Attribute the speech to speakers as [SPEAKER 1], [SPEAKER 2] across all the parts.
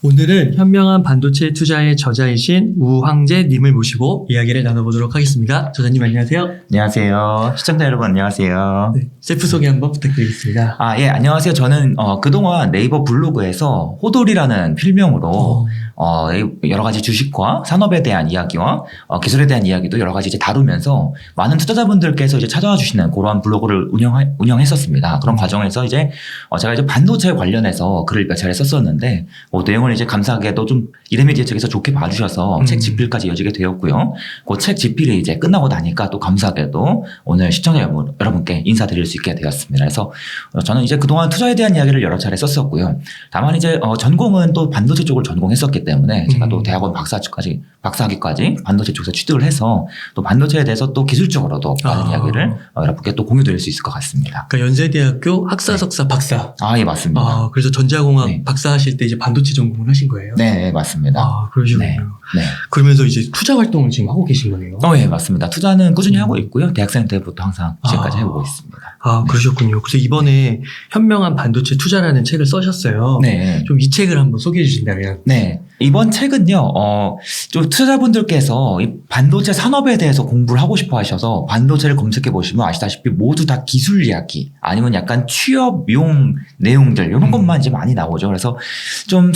[SPEAKER 1] 오늘은 현명한 반도체 투자의 저자이신 우황재님을 모시고 이야기를 나눠보도록 하겠습니다. 저자님 안녕하세요.
[SPEAKER 2] 안녕하세요. 시청자 여러분 안녕하세요.
[SPEAKER 1] 네, 셀프 소개 한번 부탁드리겠습니다.
[SPEAKER 2] 예, 안녕하세요. 저는 그동안 네이버 블로그에서 호돌이라는 필명으로 여러 가지 주식과 산업에 대한 이야기와 기술에 대한 이야기도 여러 가지 이제 다루면서 많은 투자자분들께서 이제 찾아와 주시는 그러한 블로그를 운영했었습니다. 그런 과정에서 이제 제가 이제 반도체 관련해서 글을 몇 차례 썼었는데 내용을 이제 감사하게도 좀 이데미디어 측에서 좋게 봐주셔서 책 집필까지 이어지게 되었고요. 그 책 집필이 이제 끝나고 나니까 또 감사하게도 오늘 시청자 여러분께 인사드릴 수 있게 되었습니다. 그래서 저는 이제 그동안 투자에 대한 이야기를 여러 차례 썼었고요. 다만 이제 전공은 또 반도체 쪽을 전공했었기 때문에 제가 또 대학원 박사학위까지 반도체 쪽에서 취득을 해서 또 반도체에 대해서 또 기술적으로도 많은 이야기를 여러분께 또 공유드릴 수 있을 것 같습니다.
[SPEAKER 1] 그러니까 연세대학교 학사, 석사, 박사.
[SPEAKER 2] 예, 맞습니다.
[SPEAKER 1] 그래서 전자공학 박사 하실 때 이제 반도체 전공을 하신 거예요?
[SPEAKER 2] 네, 맞습니다.
[SPEAKER 1] 그러시군요.
[SPEAKER 2] 네.
[SPEAKER 1] 그러면서 이제 투자 활동을 지금 하고 계신 거네요?
[SPEAKER 2] 예, 맞습니다. 투자는 꾸준히 하고 있고요. 대학생 때부터 항상 지금까지 해보고 있습니다.
[SPEAKER 1] 그러셨군요. 그래서 이번에 현명한 반도체 투자라는 책을 써셨어요.
[SPEAKER 2] 네.
[SPEAKER 1] 좀 이 책을 한번 소개해 주신다면.
[SPEAKER 2] 네. 이번 책은요, 좀 투자자분들께서 이 반도체 산업에 대해서 공부를 하고 싶어 하셔서 반도체를 검색해 보시면 아시다시피 모두 다 기술 이야기 아니면 약간 취업용 내용들 이런 것만 이제 많이 나오죠. 그래서 좀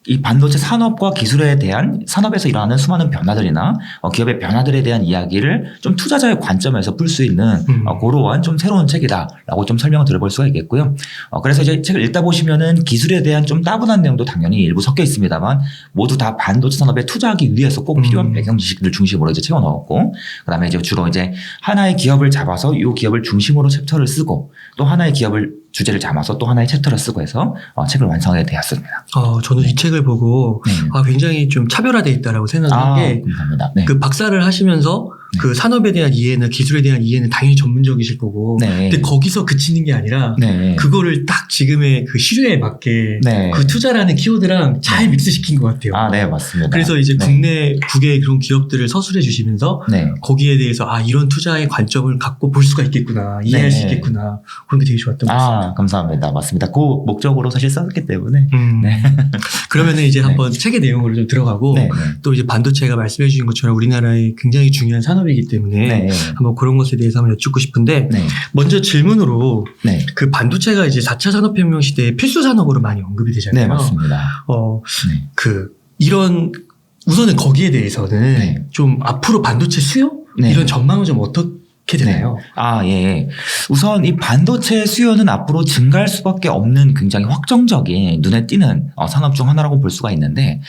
[SPEAKER 2] 이 반도체 산업과 기술에 대한 산업에서 일어나는 수많은 변화들이나 기업의 변화들에 대한 이야기를 좀 투자자의 관점에서 풀 수 있는 그러한 좀 새로운 책이다라고 좀 설명을 드려볼 수가 있겠고요. 그래서 이제 책을 읽다 보시면은 기술에 대한 좀 따분한 내용도 당연히 일부 섞여 있습니다만 모두 다 반도체 산업에 투자하기 위해서 꼭 필요한 배경 지식들 중심으로 이제 채워 넣었고, 그다음에 이제 주로 이제 하나의 기업을 잡아서 이 기업을 중심으로 챕터를 쓰고 또 하나의 기업을 주제를 잡아서 또 하나의 챕터를 쓰고 해서 책을 완성하게 되었습니다.
[SPEAKER 1] 저는 이 책을 보고 굉장히 좀 차별화되어 있다라고 생각한 게,
[SPEAKER 2] 감사합니다. 네.
[SPEAKER 1] 그 박사를 하시면서 그 산업에 대한 이해나 기술에 대한 이해는 당연히 전문적이실 거고, 근데 거기서 그치는 게 아니라 그거를 딱 지금의 그 시류에 맞게 그 투자라는 키워드랑 잘 믹스시킨 것 같아요.
[SPEAKER 2] 네, 맞습니다.
[SPEAKER 1] 그래서 이제 국내 그런 기업들을 서술해 주시면서 거기에 대해서 이런 투자의 관점을 갖고 볼 수가 있겠구나, 이해할 수 있겠구나, 그런 게 되게 좋았던 것 같습니다.
[SPEAKER 2] 감사합니다. 맞습니다. 그 목적으로 사실 썼기 때문에.
[SPEAKER 1] 그러면은 이제 한번 책의 내용으로 좀 들어가고, 또 이제 반도체가 말씀해 주신 것처럼 우리나라의 굉장히 중요한 산업이기 때문에 한번 그런 것에 대해서 한번 여쭙고 싶은데, 먼저 질문으로 그 반도체가 이제 4차 산업혁명 시대의 필수 산업으로 많이 언급이 되잖아요.
[SPEAKER 2] 네, 맞습니다.
[SPEAKER 1] 우선은 거기에 대해서는 좀 앞으로 반도체 수요? 이런 전망은 좀 어떻게 되나요?
[SPEAKER 2] 예. 우선 이 반도체 수요는 앞으로 증가할 수밖에 없는 굉장히 확정적인 눈에 띄는 산업 중 하나라고 볼 수가 있는데,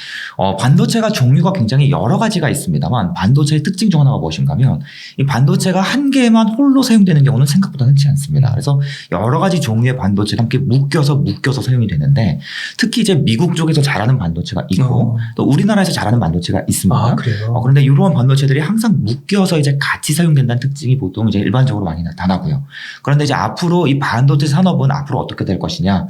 [SPEAKER 2] 반도체가 종류가 굉장히 여러 가지가 있습니다만 반도체의 특징 중 하나가 무엇인가 하면 이 반도체가 한 개만 홀로 사용되는 경우는 생각보다 흔치 않습니다. 그래서 여러 가지 종류의 반도체가 함께 묶여서 사용이 되는데, 특히 이제 미국 쪽에서 잘하는 반도체가 있고 또 우리나라에서 잘하는 반도체가 있습니다.
[SPEAKER 1] 그래요?
[SPEAKER 2] 그런데 이러한 반도체들이 항상 묶여서 이제 같이 사용된다는 특징이 보통 이제 일반적으로 많이 나타나고요. 그런데 이제 앞으로 이 반도체 산업은 앞으로 어떻게 될 것이냐?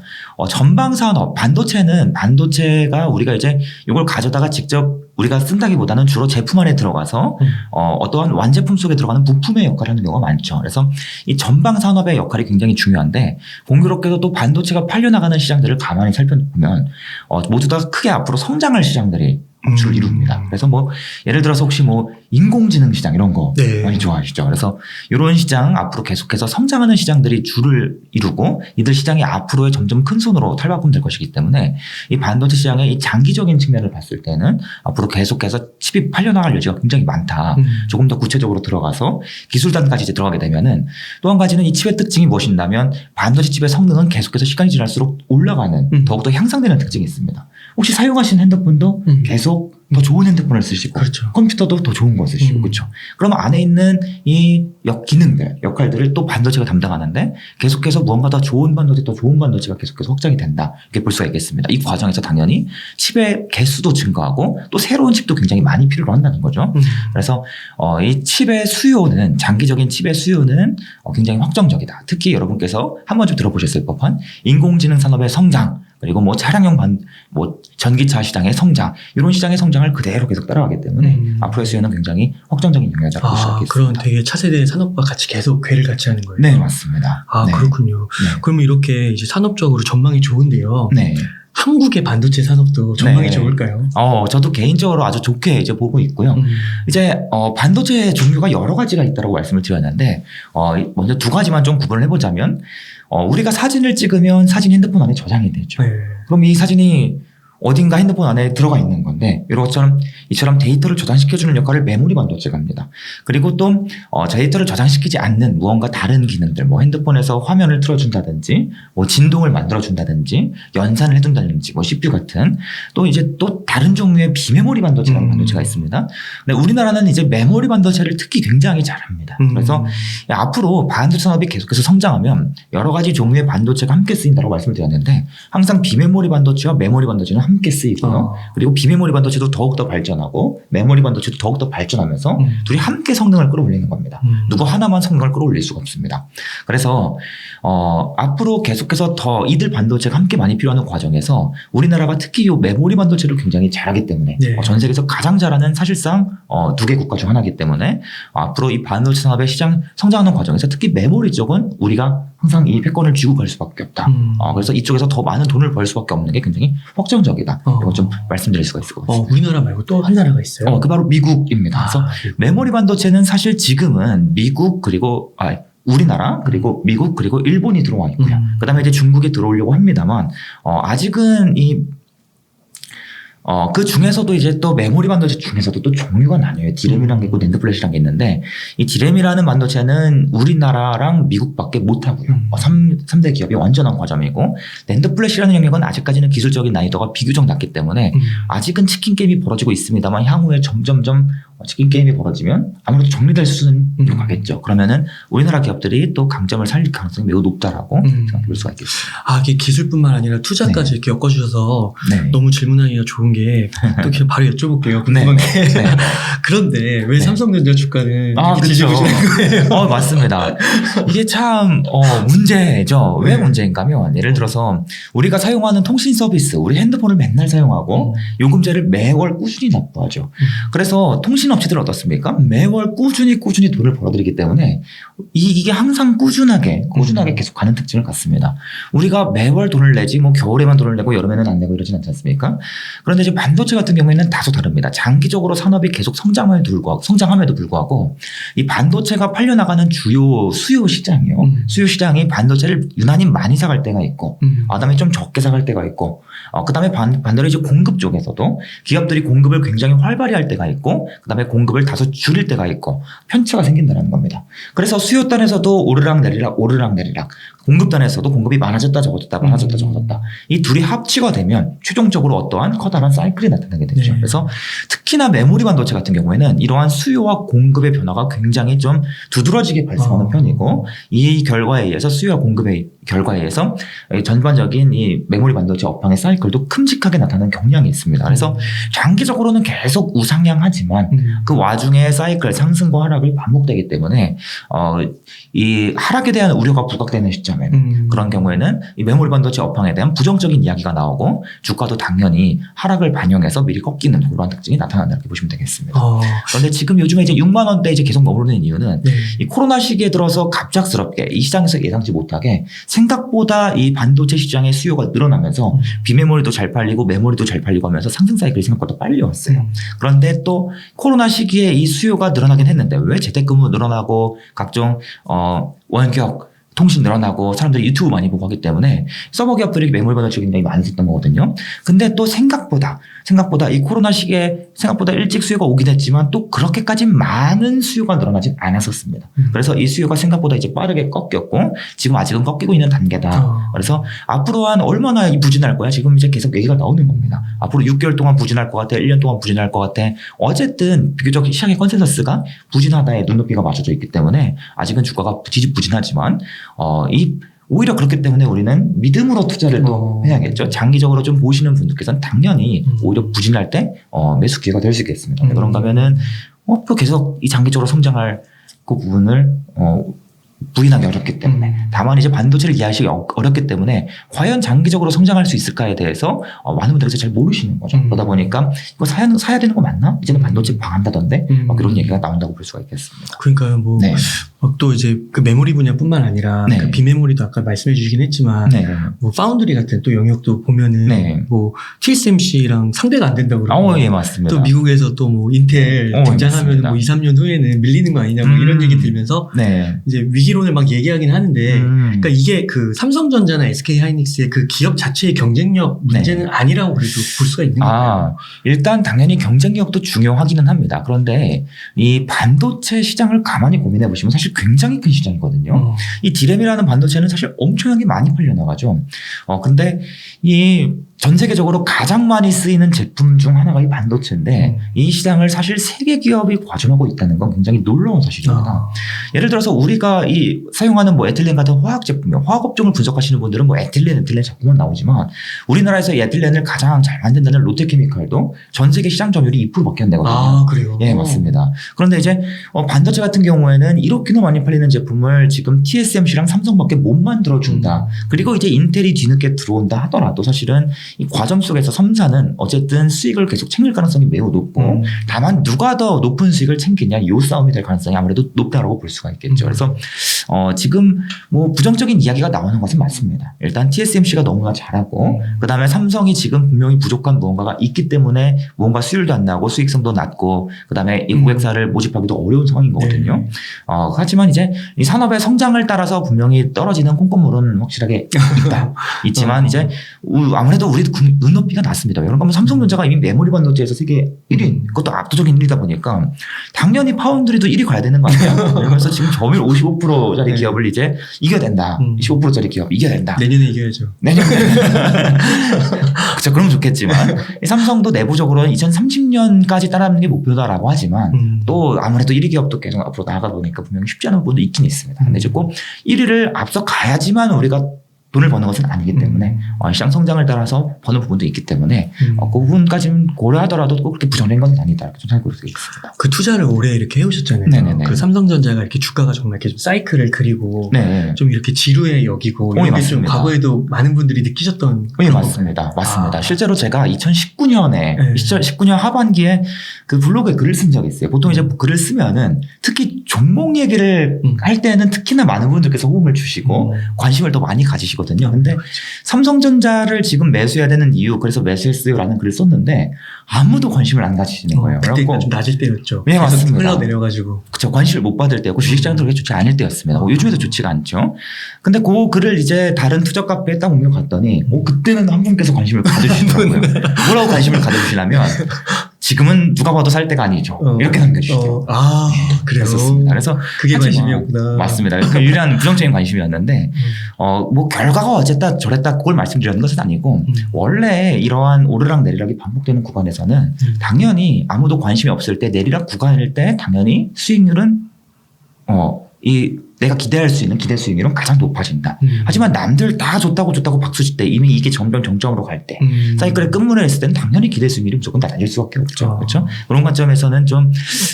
[SPEAKER 2] 전방 산업, 반도체가 우리가 이제 이걸 가져다가 직접 우리가 쓴다기보다는 주로 제품 안에 들어가서 어떠한 완제품 속에 들어가는 부품의 역할을 하는 경우가 많죠. 그래서 이 전방 산업의 역할이 굉장히 중요한데, 공교롭게도 또 반도체가 팔려나가는 시장들을 가만히 살펴보면 모두 다 크게 앞으로 성장할 시장들이 주를 이룹니다. 그래서 예를 들어서 혹시 인공지능 시장 이런 거 많이 좋아하시죠. 그래서 이런 시장 앞으로 계속해서 성장하는 시장들이 주를 이루고 이들 시장이 앞으로의 점점 큰 손으로 탈바꿈될 것이기 때문에 이 반도체 시장의 이 장기적인 측면을 봤을 때는 앞으로 계속해서 칩이 팔려나갈 여지가 굉장히 많다. 조금 더 구체적으로 들어가서 기술단까지 이제 들어가게 되면은, 또 한 가지는 이 칩의 특징이 무엇이냐면 반도체 칩의 성능은 계속해서 시간이 지날수록 올라가는, 더욱더 향상되는 특징이 있습니다. 혹시 사용하신 핸드폰도 계속 더 좋은 핸드폰을 쓰시고, 컴퓨터도 더 좋은 거 쓰시고, 그렇죠. 그러면 안에 있는 이 기능들, 역할들을 또 반도체가 담당하는데, 계속해서 무언가 더 좋은 반도체가 계속해서 확장이 된다, 이렇게 볼 수가 있겠습니다. 이 과정에서 당연히 칩의 개수도 증가하고 또 새로운 칩도 굉장히 많이 필요로 한다는 거죠. 그래서 이 장기적인 칩의 수요는 굉장히 확정적이다. 특히 여러분께서 한 번쯤 들어보셨을 법한 인공지능 산업의 성장, 그리고 차량용 전기차 시장의 성장, 이런 시장의 성장을 그대로 계속 따라가기 때문에 앞으로의 수요는 굉장히 확정적인 영향을 볼 수가 있겠습니다.
[SPEAKER 1] 그런 되게 차세대 산업과 같이 계속 궤를 같이 하는 거예요?
[SPEAKER 2] 네, 맞습니다.
[SPEAKER 1] 그렇군요. 그러면 이렇게 이제 산업적으로 전망이 좋은데요. 한국의 반도체 산업도 전망이 좋을까요?
[SPEAKER 2] 저도 개인적으로 아주 좋게 이제 보고 있고요. 이제 반도체 종류가 여러 가지가 있다고 말씀을 드렸는데 먼저 두 가지만 좀 구분을 해보자면 우리가 사진을 찍으면 사진 핸드폰 안에 저장이 되죠.
[SPEAKER 1] 네.
[SPEAKER 2] 그럼 이 사진이 어딘가 핸드폰 안에 들어가 있는 건데 이처럼 데이터를 저장시켜주는 역할을 메모리 반도체가 합니다. 그리고 또 데이터를 저장시키지 않는 무언가 다른 기능들, 뭐 핸드폰에서 화면을 틀어준다든지, 뭐 진동을 만들어준다든지, 연산을 해준다든지, 뭐 CPU 같은 또 이제 또 다른 종류의 비메모리 반도체라는 반도체가 있습니다. 근데 우리나라는 이제 메모리 반도체를 특히 굉장히 잘합니다. 그래서 앞으로 반도체 산업이 계속해서 성장하면 여러 가지 종류의 반도체가 함께 쓰인다고 말씀을 드렸는데 항상 비메모리 반도체와 메모리 반도체는 함께 쓰이고요. 그리고 비메모리 반도체도 더욱더 발전하고 메모리 반도체도 더욱더 발전하면서 둘이 함께 성능을 끌어올리는 겁니다. 누구 하나만 성능을 끌어올릴 수가 없습니다. 그래서 앞으로 계속해서 더 이들 반도체가 함께 많이 필요한 과정에서 우리나라가 특히 이 메모리 반도체를 굉장히 잘하기 때문에
[SPEAKER 1] 네.
[SPEAKER 2] 전 세계에서 가장 잘하는 사실상 두 개 국가 중 하나이기 때문에 앞으로 이 반도체 산업의 시장 성장하는 과정에서 특히 메모리 쪽은 우리가 항상 이 패권을 쥐고 갈 수밖에 없다. 그래서 이쪽에서 더 많은 돈을 벌 수밖에 없는 게 굉장히 확정적이다. 이거 좀 말씀드릴 수가 있을 것 같습니다.
[SPEAKER 1] 우리나라 말고 또 한 나라가 있어요?
[SPEAKER 2] 그 바로 미국입니다. 그래서 메모리 반도체는 사실 지금은 미국 그리고 우리나라 그리고 미국 그리고 일본이 들어와 있고요. 그다음에 이제 중국에 들어오려고 합니다만 아직은 그 중에서도 이제 또 메모리 반도체 중에서도 또 종류가 나뉘어요. 디램이라는 게 있고 낸드 플래시라는 게 있는데 이 디램이라는 반도체는 우리나라랑 미국밖에 못하고요. 3대 기업이 완전한 과점이고 낸드 플래시라는 영역은 아직까지는 기술적인 난이도가 비교적 낮기 때문에 아직은 치킨 게임이 벌어지고 있습니다만 향후에 점점점 치킨 게임이 벌어지면 아무래도 정리될 수준으로 가겠죠. 그러면은 우리나라 기업들이 또 강점을 살릴 가능성이 매우 높다라고 생각해 볼 수가 있겠습니다.
[SPEAKER 1] 이게 기술뿐만 아니라 투자까지 이렇게 엮어주셔서 너무 질문하기가 좋은 게 또 바로 여쭤볼게요. 궁금한 게. 그런데 왜 삼성전자 주가는 뒤집어지는 거예요?
[SPEAKER 2] 맞습니다. 이게 참 문제죠. 왜 문제인가 하면 예를 들어서 우리가 사용하는 통신 서비스, 우리 핸드폰을 맨날 사용하고 요금제를 매월 꾸준히 납부하죠. 그래서 통신업체들은 어떻습니까? 매월 꾸준히 돈을 벌어들이기 때문에 이게 항상 꾸준하게 계속 가는 특징을 갖습니다. 우리가 매월 돈을 내지 뭐 겨울에만 돈을 내고 여름에는 안 내고 이러진 않지 않습니까? 그런데 이제 반도체 같은 경우에는 다소 다릅니다. 장기적으로 산업이 계속 성장함에도 불구하고 이 반도체가 팔려나가는 주요 수요 시장이요. 수요 시장이 반도체를 유난히 많이 사갈 때가 있고 그다음에 좀 적게 사갈 때가 있고 그다음에 반대로 이제 공급 쪽에서도 기업들이 공급을 굉장히 활발히 할 때가 있고 그다음에 공급을 다소 줄일 때가 있고 편차가 생긴다는 겁니다. 그래서 수요단에서도 오르락내리락 공급단에서도 공급이 많아졌다 적어졌다 이 둘이 합치가 되면 최종적으로 어떠한 커다란 사이클이 나타나게 되죠.
[SPEAKER 1] 네.
[SPEAKER 2] 그래서 특히나 메모리 반도체 같은 경우에는 이러한 수요와 공급의 변화가 굉장히 좀 두드러지게 발생하는 편이고 이 결과에 의해서 수요와 공급의 결과에 의해서 전반적인 이 메모리 반도체 업황의 사이클도 큼직하게 나타나는 경향이 있습니다. 그래서 장기적으로는 계속 우상향하지만 그 와중에 사이클 상승과 하락을 반복되기 때문에 이 하락에 대한 우려가 부각되는 시점에는 그런 경우에는 이 메모리 반도체 업황에 대한 부정적인 이야기가 나오고 주가도 당연히 하락을 반영해서 미리 꺾이는 그런 특징이 나타난다 이렇게 보시면 되겠습니다. 그런데 지금 요즘에 이제 6만 원대 이제 계속 머무르는 이유는 이 코로나 시기에 들어서 갑작스럽게 이 시장에서 예상치 못하게 생각보다 이 반도체 시장의 수요가 늘어나면서 비메모리도 잘 팔리고 메모리도 잘 팔리고 하면서 상승 사이클이 생각보다 빨리 왔어요. 그런데 또 코로나 시기에 이 수요가 늘어나긴 했는데 왜 재택근무 늘어나고 각종 원격 통신 늘어나고 사람들이 유튜브 많이 보고 하기 때문에 서버 기업들이 메모리 반도체 굉장히 많이 썼던 거거든요. 근데 또 생각보다 이 코로나 시기에 생각보다 일찍 수요가 오긴 했지만 또 그렇게까지 많은 수요가 늘어나진 않았었습니다. 그래서 이 수요가 생각보다 이제 빠르게 꺾였고 지금 아직은 꺾이고 있는 단계다. 그래서 앞으로 한 얼마나 부진할 거야? 지금 이제 계속 얘기가 나오는 겁니다. 앞으로 6개월 동안 부진할 것 같아. 1년 동안 부진할 것 같아. 어쨌든 비교적 시장의 컨센서스가 부진하다에 눈높이가 맞춰져 있기 때문에 아직은 주가가 지지부진하지만 오히려 그렇기 때문에 우리는 믿음으로 투자를 또 해야겠죠. 장기적으로 좀 보시는 분들께서는 당연히 오히려 부진할 때 매수 기회가 될 수 있겠습니다. 그런가 하면은 또 계속 이 장기적으로 성장할 그 부분을 부인하기 어렵기 때문에 다만 이제 반도체를 이해하시기 어렵기 때문에 과연 장기적으로 성장할 수 있을까에 대해서 많은 분들께서 잘 모르시는 거죠. 그러다 보니까 이거 사야 되는 거 맞나? 이제는 반도체 방한다던데 막 이런 얘기가 나온다고 볼 수가 있겠습니다.
[SPEAKER 1] 그러니까요. 또 이제 그 메모리 분야뿐만 아니라
[SPEAKER 2] 네.
[SPEAKER 1] 그 비메모리도 아까 말씀해 주시긴 했지만
[SPEAKER 2] 네.
[SPEAKER 1] 뭐 파운드리 같은 또 영역도 보면은
[SPEAKER 2] 네.
[SPEAKER 1] 뭐 TSMC랑 상대가 안 된다고 그러고
[SPEAKER 2] 예, 맞습니다.
[SPEAKER 1] 또 미국에서 또 뭐 인텔 등장하면
[SPEAKER 2] 맞습니다.
[SPEAKER 1] 뭐 2, 3년 후에는 밀리는 거 아니냐 뭐 이런 얘기 들면서
[SPEAKER 2] 네.
[SPEAKER 1] 이제 위기론을 막 얘기하긴 하는데 그러니까 이게 그 삼성전자나 SK하이닉스의 그 기업 자체의 경쟁력 문제는 아니라고 그래도 볼 수가 있는 건가요?
[SPEAKER 2] 일단 당연히 경쟁력도 중요하기는 합니다. 그런데 이 반도체 시장을 가만히 고민해 보시면 사실 굉장히 큰 시장이거든요. 이 D램이라는 반도체는 사실 엄청나게 많이 팔려나가죠. 근데 이 전 세계적으로 가장 많이 쓰이는 제품 중 하나가 이 반도체인데 이 시장을 사실 세계 기업이 과점하고 있다는 건 굉장히 놀라운 사실입니다. 예를 들어서 우리가 이 사용하는 뭐 에틸렌 같은 화학 제품이요. 화학 업종을 분석하시는 분들은 뭐 에틸렌 자꾸만 나오지만 우리나라에서 이 에틸렌을 가장 잘 만든다는 롯데케미칼도 전 세계 시장 점유율이 2%밖에 안 되거든요.
[SPEAKER 1] 아, 그래요?
[SPEAKER 2] 예, 맞습니다. 그런데 이제 반도체 같은 경우에는 이렇게나 많이 팔리는 제품을 지금 TSMC랑 삼성밖에 못 만들어 준다. 그리고 이제 인텔이 뒤늦게 들어온다 하더라도 사실은 이 과정 속에서 3사는 어쨌든 수익을 계속 챙길 가능성이 매우 높고 다만 누가 더 높은 수익을 챙기냐 이 싸움이 될 가능성이 아무래도 높다라고 볼 수가 있겠죠. 그래서 지금 뭐 부정적인 이야기가 나오는 것은 맞습니다. 일단 TSMC가 너무나 잘하고 그다음에 삼성이 지금 분명히 부족한 무언가가 있기 때문에 무언가 수율도 안 나고 수익성도 낮고 그다음에 이 고객사를 모집하기도 어려운 상황인 거거든요. 하지만 이제 이 산업의 성장을 따라서 분명히 떨어지는 콩고물은 확실하게 있지만 이제 아무래도 우리 눈높이가 낮습니다. 여러분 삼성전자가 이미 메모리 반도체에서 세계 1위 그것도 압도적인 1위다 보니까 당연히 파운드리도 1위 가야 되는 거 아니에요? 그래서 지금 점유율 55%짜리 기업을 이제 이겨야 된다. 15%짜리 기업 이겨야 된다.
[SPEAKER 1] 내년에 이겨야죠.
[SPEAKER 2] 내년에. 그렇죠. 그러면 좋겠지만 이 삼성도 내부적으로는 2030년까지 따라하는 게 목표다라고 하지만 또 아무래도 1위 기업도 계속 앞으로 나아가 보니까 분명히 쉽지 않은 부분도 있긴 있습니다. 근데 이제 꼭 1위를 앞서 가야지만 우리가 돈을 버는 것은 아니기 때문에 시장 성장을 따라서 버는 부분도 있기 때문에 그 부분까지는 고려하더라도 꼭 그렇게 부정적인 건 아니다 이렇게 좀 생각할 수 있습니다.
[SPEAKER 1] 그 투자를 오래 이렇게 해오셨잖아요.
[SPEAKER 2] 네네네.
[SPEAKER 1] 그 삼성전자가 이렇게 주가가 정말 이렇게 좀 사이클을 그리고 좀 이렇게 지루해 여기고 이게 좀 과거에도 많은 분들이 느끼셨던
[SPEAKER 2] 네, 맞습니다. 맞습니다. 실제로 제가 2019년에 19년 하반기에 그 블로그에 글을 쓴 적이 있어요. 보통 이제 글을 쓰면은 특히 종목 얘기를 할 때는 특히나 많은 분들께서 호응을 주시고 관심을 더 많이 가지시고 근데 삼성전자를 지금 매수해야 되는 이유 그래서 매수했어요라는 글을 썼는데 아무도 관심을 안 가지시는 거예요.
[SPEAKER 1] 그때가 좀 낮을 때였죠.
[SPEAKER 2] 네, 맞습니다.
[SPEAKER 1] 흘러내려가지고.
[SPEAKER 2] 그렇죠. 관심을 못 받을 때고 주식시장도 그렇게 좋지 않을 때였습니다. 요즘에도 좋지가 않죠. 근데 그 글을 이제 다른 투자 카페에 딱 옮겨갔더니 그때는 한 분께서 관심을 가져주시더라고요. 뭐라고 관심을 가져주시냐면 지금은 누가 봐도 살 때가 아니죠. 이렇게 남겨주시죠. 그랬었습니다. 그래서
[SPEAKER 1] 그게 관심이었구나.
[SPEAKER 2] 맞습니다. 그 유일한 부정적인 관심이었는데 뭐 결과가 어쨌다 저랬다 그걸 말씀드리는 것은 아니고 원래 이러한 오르락 내리락이 반복되는 구간에서는 당연히 아무도 관심이 없을 때 내리락 구간일 때 당연히 수익률은 내가 기대할 수 있는 기대 수익률은 가장 높아진다. 하지만 남들 다 좋다고 박수칠 때 이미 이게 점점 정점으로 갈 때 사이클의 끝물에 있을 때는 당연히 기대 수익률이 무조건 낮아질 수밖에 없죠. 그렇죠? 그런 관점에서는 좀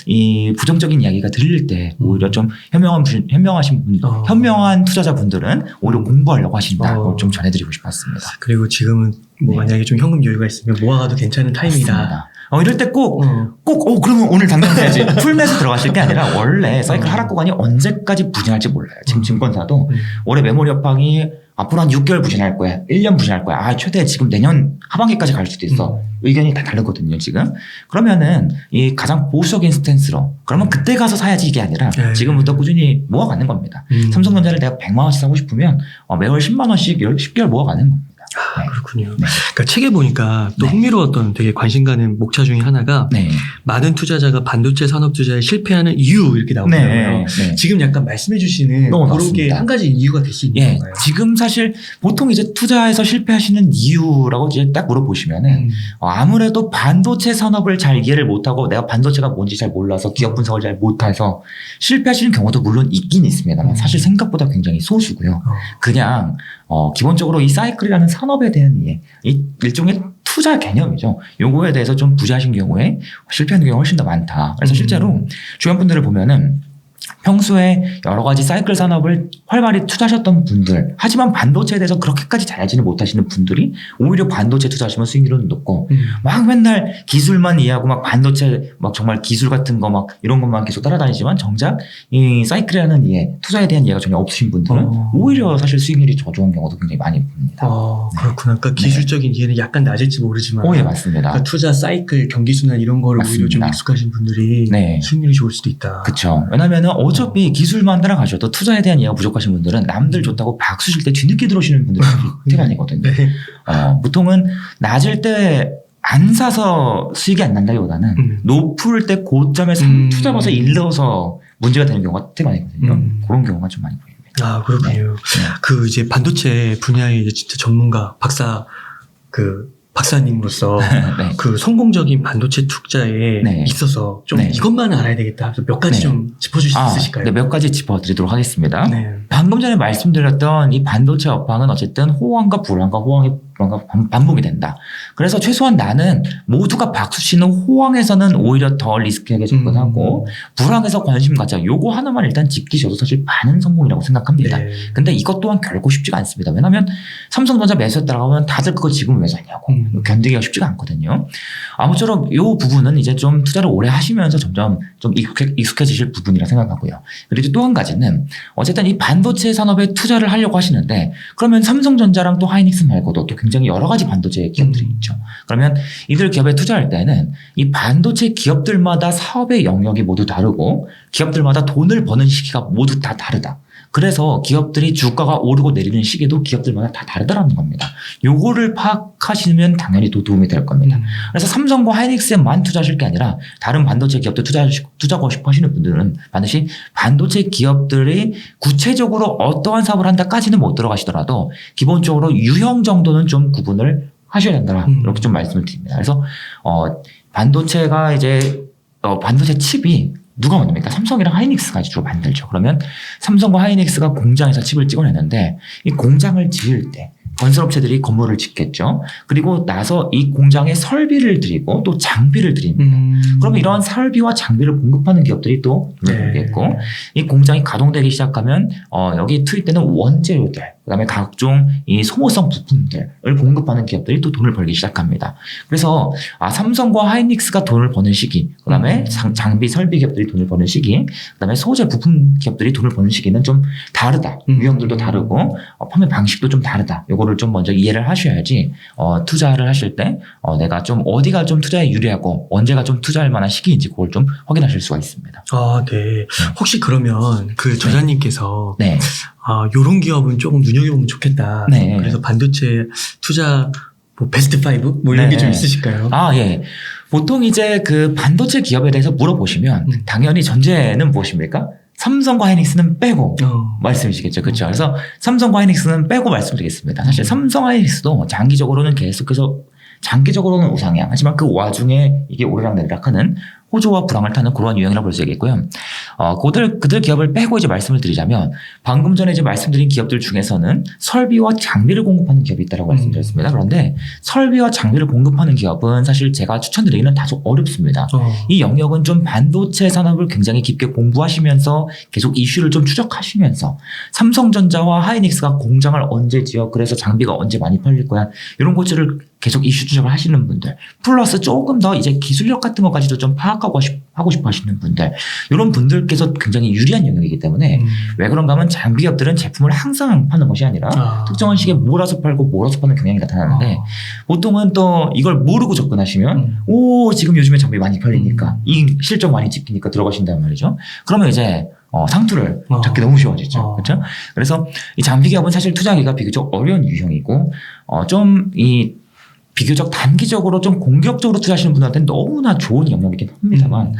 [SPEAKER 2] 이 부정적인 이야기가 들릴 때 오히려 좀 현명하신 분, 현명한 투자자분들은 오히려 공부하려고 하신다. 그걸 좀 전해드리고 싶었습니다.
[SPEAKER 1] 그리고 지금은 뭐 만약에 좀 현금 여유가 있으면 모아가도 괜찮은 타이밍이다.
[SPEAKER 2] 맞습니다. 이럴 때 그러면 오늘 당장 사야지. 풀매수 들어가실 게 아니라 원래 사이클 하락 구간이 언제까지 부진할지 몰라요. 지금 증권사도 올해 메모리 업황이 앞으로 한 6개월 부진할 거야. 1년 부진할 거야. 최대 지금 내년 하반기까지 갈 수도 있어. 의견이 다 다르거든요, 지금. 그러면은 이 가장 보수적인 스탠스로 그러면 그때 가서 사야지 이게 아니라 지금부터 꾸준히 모아가는 겁니다. 삼성전자를 내가 100만 원씩 사고 싶으면 매월 10만 원씩 10개월 모아가는 겁니다.
[SPEAKER 1] 그렇군요. 그러니까 책에 보니까 또 흥미로웠던 되게 관심 가는 목차 중에 하나가 많은 투자자가 반도체 산업 투자에 실패하는 이유 이렇게 나오더라고요. 지금 약간 말씀해 주시는 그런 게 한 가지 이유가 될 수 있는 건가요?
[SPEAKER 2] 지금 사실 보통 이제 투자에서 실패하시는 이유라고 이제 딱 물어보시면은 아무래도 반도체 산업을 잘 이해를 못하고 내가 반도체가 뭔지 잘 몰라서 기업 분석을 잘 못해서 실패하시는 경우도 물론 있긴 있습니다만 사실 생각보다 굉장히 소수고요. 그냥 기본적으로 이 사이클이라는 산업에 대한 이해, 이 일종의 투자 개념이죠. 요거에 대해서 좀 부재하신 경우에 실패하는 경우가 훨씬 더 많다. 그래서 실제로 주변 분들을 보면은 평소에 여러 가지 사이클 산업을 활발히 투자하셨던 분들, 하지만 반도체에 대해서 그렇게까지 잘 알지는 못하시는 분들이 오히려 반도체 투자하시면 수익률은 높고 막 맨날 기술만 이해하고 막 반도체 막 정말 기술 같은 거 막 이런 것만 계속 따라다니지만 정작 이 사이클이라는 이해, 투자에 대한 이해가 전혀 없으신 분들은 오히려 사실 수익률이 저조한 경우도 굉장히 많이 봅니다.
[SPEAKER 1] 그렇구나. 그러니까 기술적인 이해는 약간 낮을지 모르지만
[SPEAKER 2] 예, 맞습니다.
[SPEAKER 1] 그러니까 투자 사이클, 경기순환 이런 거를 오히려 좀 익숙하신 분들이 수익률이 좋을 수도 있다.
[SPEAKER 2] 그렇죠. 왜냐하면 어차피 기술만 따라가셔도 투자에 대한 이해가 부족하신 분들은 남들 좋다고 박수 칠 때 뒤늦게 들어오시는 분들이 대단이거든요. 보통은 낮을 때 안 사서 수익이 안 난다기보다는 높을 때 고점에 투자 봐서 일러서 문제가 되는 경우가 되게 많거든요. 그런 경우가 좀 많이 보입니다.
[SPEAKER 1] 그렇군요. 그 이제 반도체 분야의 이제 진짜 전문가 박사님으로서 그 성공적인 반도체 투자에 있어서 좀 이것만 알아야 되겠다. 몇 가지 좀 짚어주실 수 있으실까요?
[SPEAKER 2] 네, 몇 가지 짚어드리도록 하겠습니다. 방금 전에 말씀드렸던 이 반도체 업황은 어쨌든 호황과 불황과 호황이 반복이 된다. 그래서 최소한 나는 모두가 박수치는 호황에서는 오히려 더 리스크하게 접근하고 불황에서 관심 갖자. 요거 하나만 일단 지키셔도 사실 반은 성공이라고 생각합니다. 근데 이것 또한 결코 쉽지가 않습니다. 왜냐하면 삼성전자 매수했다가 하면 다들 그거 지금 왜 사냐고 견디기가 쉽지가 않거든요. 아무쪼록 요 부분은 이제 좀 투자를 오래 하시면서 점점 좀 익숙해지실 부분이라 생각하고요. 그리고 또 한 가지는 어쨌든 이 반도체 산업에 투자를 하려고 하시는데 그러면 삼성전자랑 또 하이닉스 말고도 또 굉장히 여러 가지 반도체 기업들이 있죠. 그러면 이들 기업에 투자할 때는 이 반도체 기업들마다 사업의 영역이 모두 다르고 기업들마다 돈을 버는 시기가 모두 다 다르다. 그래서 기업들이 주가가 오르고 내리는 시기도 기업들마다 다 다르다라는 겁니다. 요거를 파악하시면 당연히 또 도움이 될 겁니다. 그래서 삼성과 하이닉스에만 투자하실 게 아니라 다른 반도체 기업들 투자하고 싶어 하시는 분들은 반드시 반도체 기업들이 구체적으로 어떠한 사업을 한다까지는 못 들어가시더라도 기본적으로 유형 정도는 좀 구분을 하셔야 된다. 이렇게 좀 말씀을 드립니다. 그래서 반도체가 이제 반도체 칩이 누가 만듭니까? 삼성이랑 하이닉스가 주로 만들죠. 그러면 삼성과 하이닉스가 공장에서 칩을 찍어내는데 이 공장을 지을 때 건설업체들이 건물을 짓겠죠. 그리고 나서 이 공장에 설비를 들이고 또 장비를 드립니다. 그러면 이러한 설비와 장비를 공급하는 기업들이 또 돈을 벌겠고 이 공장이 가동되기 시작하면 여기 투입되는 원재료들 그다음에 각종 이 소모성 부품들을 공급하는 기업들이 또 돈을 벌기 시작합니다. 그래서 삼성과 하이닉스가 돈을 버는 시기, 그다음에 장비 설비 기업들이 돈을 버는 시기, 그다음에 소재 부품 기업들이 돈을 버는 시기는 좀 다르다. 유형들도 다르고 판매 방식도 좀 다르다. 요거를 좀 먼저 이해를 하셔야지 투자를 하실 때 내가 좀 어디가 좀 투자에 유리하고 언제가 좀 투자할 만한 시기인지 그걸 좀 확인하실 수가 있습니다.
[SPEAKER 1] 네. 혹시 그러면 그 저자님께서 요런 기업은 조금 눈여겨보면 좋겠다. 그래서 반도체 투자 베스트 5? 이런 게 좀 있으실까요?
[SPEAKER 2] 예. 보통 이제 그 반도체 기업에 대해서 물어보시면 당연히 전제는 무엇입니까? 삼성과 하이닉스는 빼고 말씀이시겠죠. 그렇죠. 그래서 삼성과 하이닉스는 빼고 말씀드리겠습니다. 사실 삼성 하이닉스도 장기적으로는 우상향. 하지만 그 와중에 이게 오르락내리락하는 호조와 불황을 타는 그러한 유형이라고 볼 수 있겠고요. 그들 기업을 빼고 이제 말씀을 드리자면 방금 전에 이제 말씀드린 기업들 중에서는 설비와 장비를 공급하는 기업이 있다고 말씀드렸습니다. 그런데 설비와 장비를 공급하는 기업은 사실 제가 추천드리기는 다소 어렵습니다. 이 영역은 좀 반도체 산업을 굉장히 깊게 공부하시면서 계속 이슈를 좀 추적하시면서 삼성전자와 하이닉스가 공장을 언제 지어 그래서 장비가 언제 많이 팔릴 거야 이런 것들을 계속 이슈 추적을 하시는 분들 플러스 조금 더 이제 기술력 같은 것까지도 좀 하고 싶어 하시는 분들 이런 분들께서 굉장히 유리한 영역이기 때문에 왜 그런가 하면 장비업들은 제품을 항상 파는 것이 아니라 특정한 시기에 몰아서 팔고 몰아서 파는 경향이 나타나는데 보통은 또 이걸 모르고 접근하시면 지금 요즘에 장비 많이 팔리니까 이 실적 많이 찍히니까 들어가신단 말이죠. 그러면 이제 상투를 잡기 너무 쉬워지죠. 그렇죠? 그래서 이 장비 기업은 사실 투자하기가 비교적 어려운 유형이고 좀 이 비교적 단기적으로 좀 공격적으로 투자하시는 분들한테는 너무나 좋은 영역이긴 합니다만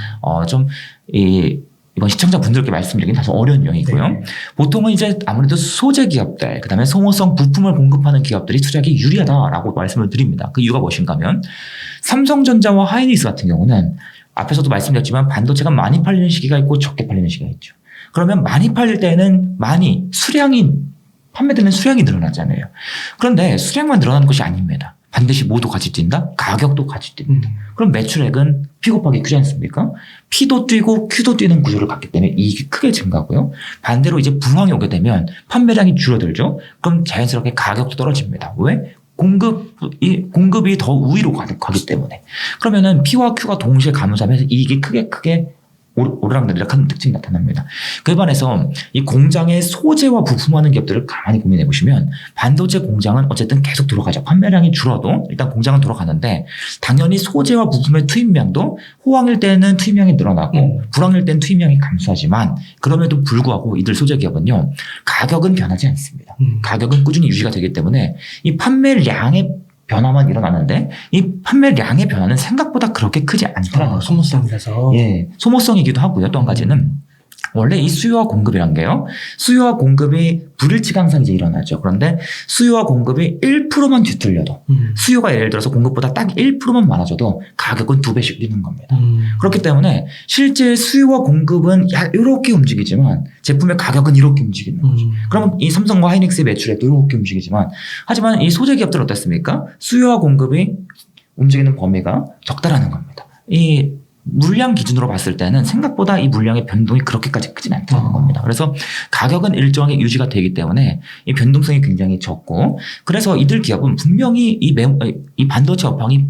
[SPEAKER 2] 이번 시청자분들께 말씀드리긴 다소 어려운 유형이고요. 보통은 이제 아무래도 소재 기업들, 그다음에 소모성 부품을 공급하는 기업들이 투자하기 유리하다라고 말씀을 드립니다. 그 이유가 무엇인가 하면 삼성전자와 하이닉스 같은 경우는 앞에서도 말씀드렸지만 반도체가 많이 팔리는 시기가 있고 적게 팔리는 시기가 있죠. 그러면 많이 팔릴 때는 판매되는 수량이 늘어나잖아요. 그런데 수량만 늘어나는 것이 아닙니다. 반드시 모두 같이 뛴다? 가격도 같이 뜁니다. 그럼 매출액은 P 곱하기 Q지 않습니까? P도 뛰고 Q도 뛰는 구조를 갖기 때문에 이익이 크게 증가하고요. 반대로 이제 불황이 오게 되면 판매량이 줄어들죠. 그럼 자연스럽게 가격도 떨어집니다. 왜? 공급이 더 우위로 가기 때문에. 그러면은 P와 Q가 동시에 감소하면서 이익이 크게 오르락내리락 하는 특징이 나타납니다. 그에 반해서 이 공장의 소재와 부품하는 기업들을 가만히 고민해 보시면 반도체 공장은 어쨌든 계속 들어가죠. 판매량이 줄어도 일단 공장은 돌아가는데 당연히 소재와 부품의 투입량도 호황일 때는 투입량이 늘어나고 불황일 때는 투입량이 감소하지만 그럼에도 불구하고 이들 소재 기업은요. 가격은 변하지 않습니다. 가격은 꾸준히 유지가 되기 때문에 이 판매량의 변화만 일어나는데 이 판매량의 변화는 생각보다 그렇게 크지 않더라고요.
[SPEAKER 1] 소모성이라서.
[SPEAKER 2] 예, 소모성이기도 하고요. 또 한 가지는 원래 이 수요와 공급이란 게요. 수요와 공급이 불일치가 항상 이제 일어나죠. 그런데 수요와 공급이 1%만 뒤틀려도 수요가 예를 들어서 공급보다 딱 1%만 많아져도 가격은 2배씩 뛰는 겁니다. 그렇기 때문에 실제 수요와 공급은 이렇게 움직이지만 제품의 가격은 이렇게 움직이는 거죠. 그러면 이 삼성과 하이닉스의 매출액도 이렇게 움직이지만 하지만 이 소재 기업들은 어떻습니까? 수요와 공급이 움직이는 범위가 적다라는 겁니다. 이 물량 기준으로 봤을 때는 생각보다 이 물량의 변동이 그렇게까지 크진 않다는 겁니다. 그래서 가격은 일정하게 유지가 되기 때문에 이 변동성이 굉장히 적고 그래서 이들 기업은 분명히 이 반도체 업황이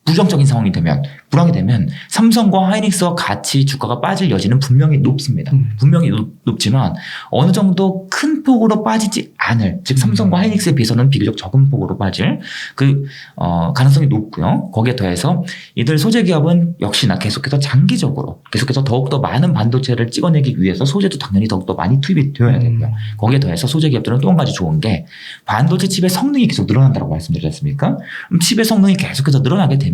[SPEAKER 2] 부정적인 상황이 되면 불황이 되면 삼성과 하이닉스와 같이 주가가 빠질 여지는 분명히 높습니다. 분명히 높지만 어느 정도 큰 폭으로 빠지지 않을 즉 삼성과 하이닉스에 비해서는 비교적 적은 폭으로 빠질 가능성이 높고요. 거기에 더해서 이들 소재 기업은 역시나 계속해서 장기적으로 계속해서 더욱더 많은 반도체를 찍어내기 위해서 소재도 당연히 더욱더 많이 투입이 되어야 되고요. 거기에 더해서 소재 기업들은 또 한 가지 좋은 게 반도체 칩의 성능이 계속 늘어난다고 말씀드렸지 않습니까? 칩의 성능이 계속해서 늘어나게 되면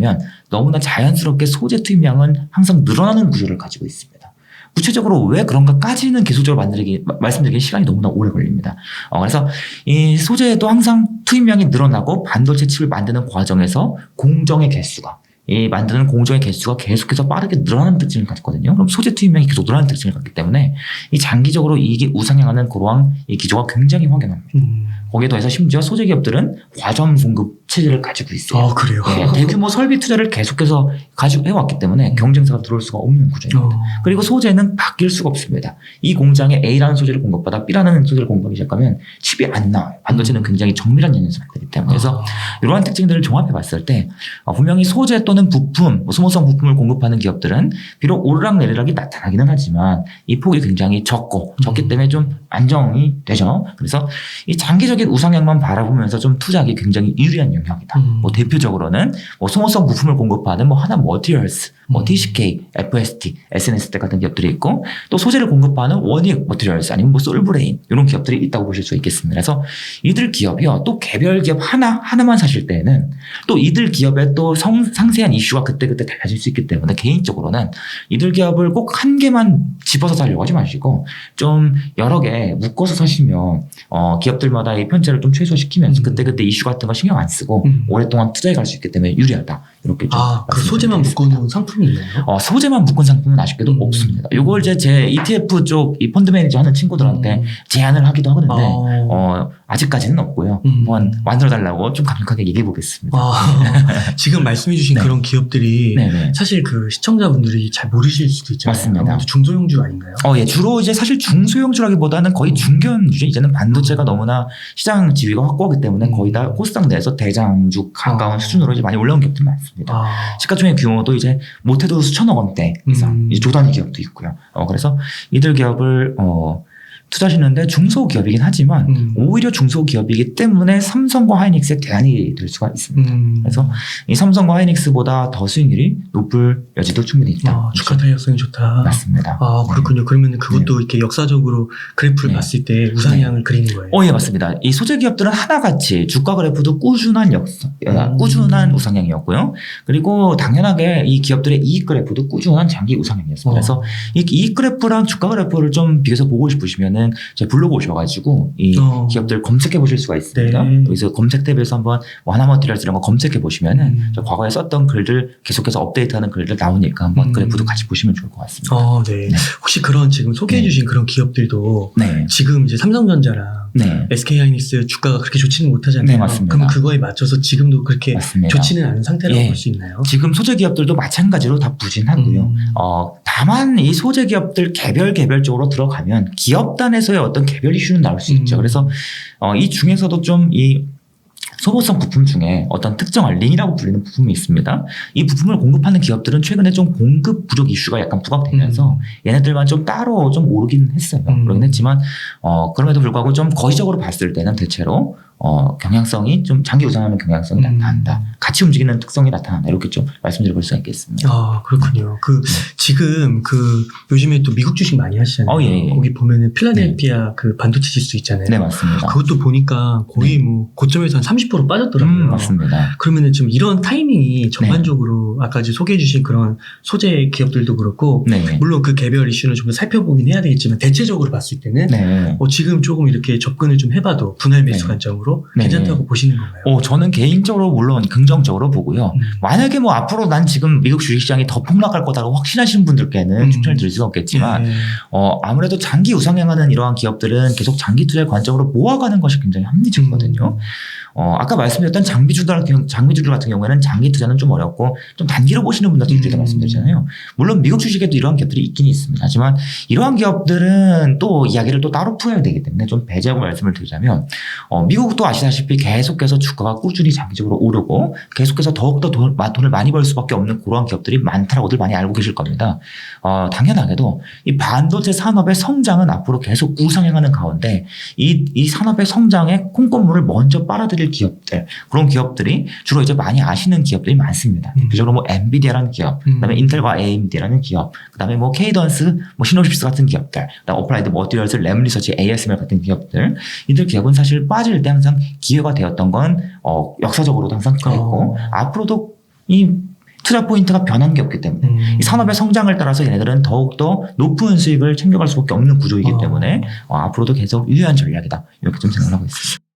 [SPEAKER 2] 너무나 자연스럽게 소재 투입량은 항상 늘어나는 구조를 가지고 있습니다. 구체적으로 왜 그런가까지는 계속적으로 말씀드리기 시간이 너무나 오래 걸립니다. 그래서 이 소재도 항상 투입량이 늘어나고 반도체 칩을 만드는 과정에서 공정의 개수가 이 만드는 공정의 개수가 계속해서 빠르게 늘어나는 특징을 가졌거든요. 그럼 소재 투입량이 계속 늘어나는 특징을 갖기 때문에 이 장기적으로 이익이 우상향하는 그러한 이 기조가 굉장히 확연합니다. 거기에 더해서 심지어 소재 기업들은 과점 공급 체제를 가지고 있어요.
[SPEAKER 1] 아, 그래요?
[SPEAKER 2] 네, 대규모 설비 투자를 계속해서 가지고 해왔기 때문에 경쟁사가 들어올 수가 없는 구조입니다. 그리고 소재는 바뀔 수가 없습니다. 이 공장에 A라는 소재를 공급받아 B라는 소재를 공급하기 시작하면 칩이 안 나와요. 반도체는 굉장히 정밀한 연산이기 때문에. 그래서 이러한 특징들을 종합해 봤을 때 분명히 소재 또는 부품, 소모성 부품을 공급하는 기업들은 비록 오르락내리락이 나타나기는 하지만 이 폭이 굉장히 적기 때문에 좀 안정이 되죠. 그래서 이 장기적인 우상향만 바라보면서 좀 투자하기 굉장히 유리한 영역이다. 대표적으로는 소모성 부품을 공급하는 하나 머티리얼스, TCK, FST, SNST 같은 기업들이 있고 또 소재를 공급하는 원익 머티리얼스 아니면 솔브레인 이런 기업들이 있다고 보실 수 있겠습니다. 그래서 이들 기업이요 또 개별 기업 하나만 사실 때에는 또 이들 기업의 또 상세한 이슈가 그때그때 달라질 수 있기 때문에 개인적으로는 이들 기업을 꼭 한 개만 집어서 사려고 하지 마시고 좀 여러 개 묶어서 사시면 기업들마다 이 편차를 좀 최소화시키면서 그때그때 이슈 같은 거 신경 안 쓰고 오랫동안 투자해 갈 수 있기 때문에 유리하다. 이렇게 좀
[SPEAKER 1] 그 소재만 묶어놓은 상품이 있나요?
[SPEAKER 2] 소재만 묶은 상품은 아쉽게도 없습니다. 이걸 이제 제 ETF 쪽 이 펀드 매니저 하는 친구들한테 제안을 하기도 하는데 아직까지는 없고요. 한번 만들어달라고 좀 강력하게 얘기해 보겠습니다.
[SPEAKER 1] 지금 말씀해주신
[SPEAKER 2] 네.
[SPEAKER 1] 그런 기업들이
[SPEAKER 2] 네네.
[SPEAKER 1] 사실 그 시청자분들이 잘 모르실 수도 있잖아요.
[SPEAKER 2] 맞습니다.
[SPEAKER 1] 아무래도 중소형주 아닌가요?
[SPEAKER 2] 예, 주로 이제 사실 중소형주라기보다는 거의 중견주죠. 이제는 반도체가 너무나 시장 지위가 확고하기 때문에 거의 다 코스닥 내에서 대장주 가까운 수준으로 이제 많이 올라온 기업들이 많습니다. 시가총액 규모도 이제 못해도 수천억 원대 이상 이제 조단위 기업도 있고요. 그래서 이들 기업을 투자하시는데 중소기업이긴 하지만 오히려 중소기업이기 때문에 삼성과 하이닉스의 대안이 될 수가 있습니다. 그래서 이 삼성과 하이닉스보다 더 수익률이 높을 여지도 충분히 있다.
[SPEAKER 1] 주가 탄력성이 좋다.
[SPEAKER 2] 맞습니다.
[SPEAKER 1] 그렇군요. 그러면 그것도 이렇게 역사적으로 그래프를 봤을 때 우상향을 그리는 거예요.
[SPEAKER 2] 예, 맞습니다. 이 소재 기업들은 하나같이 주가 그래프도 꾸준한 꾸준한 우상향이었고요. 그리고 당연하게 이 기업들의 이익 그래프도 꾸준한 장기 우상향이었습니다. 그래서 이 이익 그래프랑 주가 그래프를 좀 비교해서 보고 싶으시면 때는 제 블로그 오셔가지고 이 기업들 검색해 보실 수가 있습니다.
[SPEAKER 1] 네.
[SPEAKER 2] 여기서 검색 탭에서 한번 와나머티리얼스 이런 거 검색해 보시면은 저 과거에 썼던 글들 계속해서 업데이트하는 글들 나오니까 한번 그래프도 같이 보시면 좋을 것 같습니다.
[SPEAKER 1] 네. 혹시 그런 지금 소개해 주신 그런 기업들도 지금 이제 삼성전자랑 SK하이닉스 주가가 그렇게 좋지는 못하잖아요.
[SPEAKER 2] 네, 맞습니다.
[SPEAKER 1] 그럼 그거에 맞춰서 지금도 그렇게
[SPEAKER 2] 맞습니다.
[SPEAKER 1] 좋지는 않은 상태라고 볼 수 있나요?
[SPEAKER 2] 지금 소재 기업들도 마찬가지로 다 부진하고요. 다만 이 소재 기업들 개별적으로 들어가면 기업단에서의 어떤 개별 이슈는 나올 수 있죠. 그래서 이 중에서도 좀 이 소모성 부품 중에 어떤 특정한 링이라고 불리는 부품이 있습니다. 이 부품을 공급하는 기업들은 최근에 좀 공급 부족 이슈가 약간 부각되면서 얘네들만 좀 따로 좀 오르긴 했어요. 그러긴 했지만 그럼에도 불구하고 좀 거시적으로 봤을 때는 대체로 경향성이 좀 장기 우상하는 경향성이 나타난다. 같이 움직이는 특성이 나타난다. 이렇게 좀 말씀드릴 수가 있겠습니다.
[SPEAKER 1] 그렇군요. 지금 요즘에 또 미국 주식 많이 하시잖아요. 거기 보면은 필라델피아 그 반도체 지수 있잖아요.
[SPEAKER 2] 네, 맞습니다.
[SPEAKER 1] 그것도 보니까 거의 뭐 고점에서 한 30% 빠졌더라고요.
[SPEAKER 2] 맞습니다.
[SPEAKER 1] 그러면은 지금 이런 타이밍이 전반적으로 아까 이제 소개해 주신 그런 소재 기업들도 그렇고 물론 그 개별 이슈는 좀 더 살펴보긴 해야 되겠지만 대체적으로 봤을 때는 지금 조금 이렇게 접근을 좀 해봐도 분할 매수 관점으로 괜찮다고 보시는 건가요?
[SPEAKER 2] 저는 개인적으로 물론 긍정적으로 보고요. 만약에 뭐 앞으로 난 지금 미국 주식시장이 더 폭락할 거다라고 확신하시는 분들께는 추천을 드릴 수가 없겠지만 아무래도 장기 우상향하는 이러한 기업들은 계속 장기 투자의 관점으로 모아가는 것이 굉장히 합리적이거든요. 아까 말씀드렸던 장비주들 같은 경우에는 장기 투자는 좀 어렵고 좀 단기로 보시는 분들도 일주일에 말씀드리잖아요. 물론 미국 주식에도 이러한 기업들이 있긴 있습니다. 하지만 이러한 기업들은 또 이야기를 또 따로 풀어야 되기 때문에 좀 배제하고 말씀을 드리자면 미국도 아시다시피 계속해서 주가가 꾸준히 장기적으로 오르고 계속해서 더욱더 돈을 많이 벌 수밖에 없는 그러한 기업들이 많다라고들 많이 알고 계실 겁니다. 당연하게도 이 반도체 산업의 성장은 앞으로 계속 우상향하는 가운데 이 산업의 성장에 콩고물을 먼저 빨아들일 기업들, 그런 기업들이 주로 이제 많이 아시는 기업들이 많습니다. 대표적으로 뭐 엔비디아라는 기업, 그다음에 인텔과 AMD라는 기업, 그다음에 뭐 케이던스, 뭐 시노식스 같은 기업들, 그다음 어플라이드 머티리얼스, 램리서치, ASML 같은 기업들, 이들 기업은 사실 빠질 때 항상 기회가 되었던 건 역사적으로도 항상 그랬고 앞으로도 이 투자 포인트가 변한 게 없기 때문에 이 산업의 성장을 따라서 얘네들은 더욱더 높은 수익을 챙겨갈 수밖에 없는 구조이기 때문에 앞으로도 계속 유효한 전략이다. 이렇게 좀 생각하고 있습니다.